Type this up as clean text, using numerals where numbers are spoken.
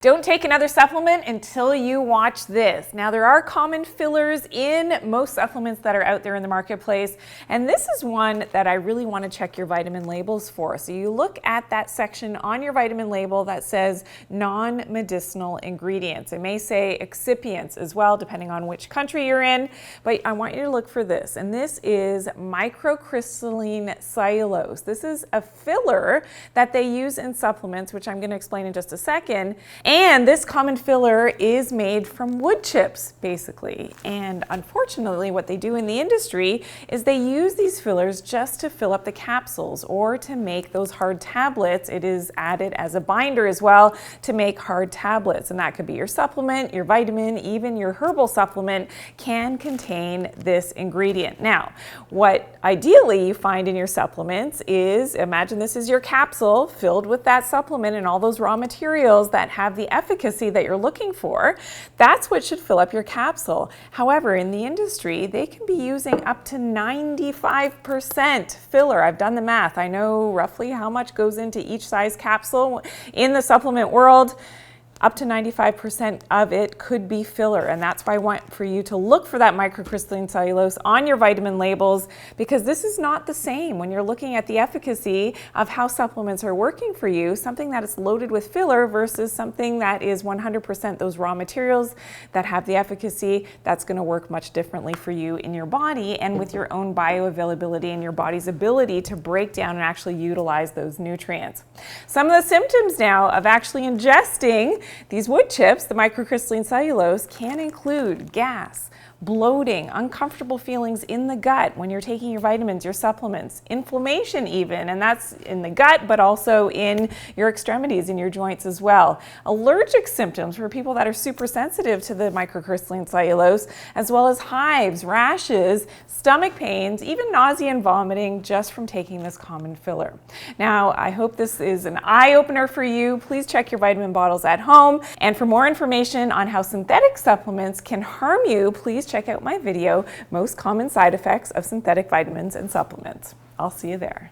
Don't take another supplement until you watch this. Now, there are common fillers in most supplements that are out there in the marketplace, and this is one that I really want to check your vitamin labels for. So you look at that section on your vitamin label that says non-medicinal ingredients. It may say excipients as well, depending on which country you're in, but I want you to look for this, and this is microcrystalline cellulose. This is a filler that they use in supplements, which I'm going to explain in just a second. And this common filler is made from wood chips, basically. And unfortunately, what they do in the industry is they use these fillers just to fill up the capsules or to make those hard tablets. It is added as a binder as well to make hard tablets. And that could be your supplement, your vitamin, even your herbal supplement can contain this ingredient. Now, what ideally you find in your supplements is, imagine this is your capsule filled with that supplement and all those raw materials that have the efficacy that you're looking for. That's what should fill up your capsule. However, in the industry, they can be using up to 95% filler. I've done the math. I know roughly how much goes into each size capsule in the supplement world. Up to 95% of it could be filler, and that's why I want for you to look for that microcrystalline cellulose on your vitamin labels, because this is not the same when you're looking at the efficacy of how supplements are working for you, something that is loaded with filler versus something that is 100% those raw materials that have the efficacy. That's going to work much differently for you in your body and with your own bioavailability and your body's ability to break down and actually utilize those nutrients. Some of the symptoms now of actually ingesting these wood chips, the microcrystalline cellulose, can include gas, bloating, uncomfortable feelings in the gut when you're taking your vitamins, your supplements, inflammation even, and that's in the gut, but also in your extremities, in your joints as well. Allergic symptoms for people that are super sensitive to the microcrystalline cellulose, as well as hives, rashes, stomach pains, even nausea and vomiting just from taking this common filler. Now, I hope this is an eye-opener for you. Please check your vitamin bottles at home. And for more information on how synthetic supplements can harm you, please check out my video, Most Common Side Effects of Synthetic Vitamins and Supplements. I'll see you there.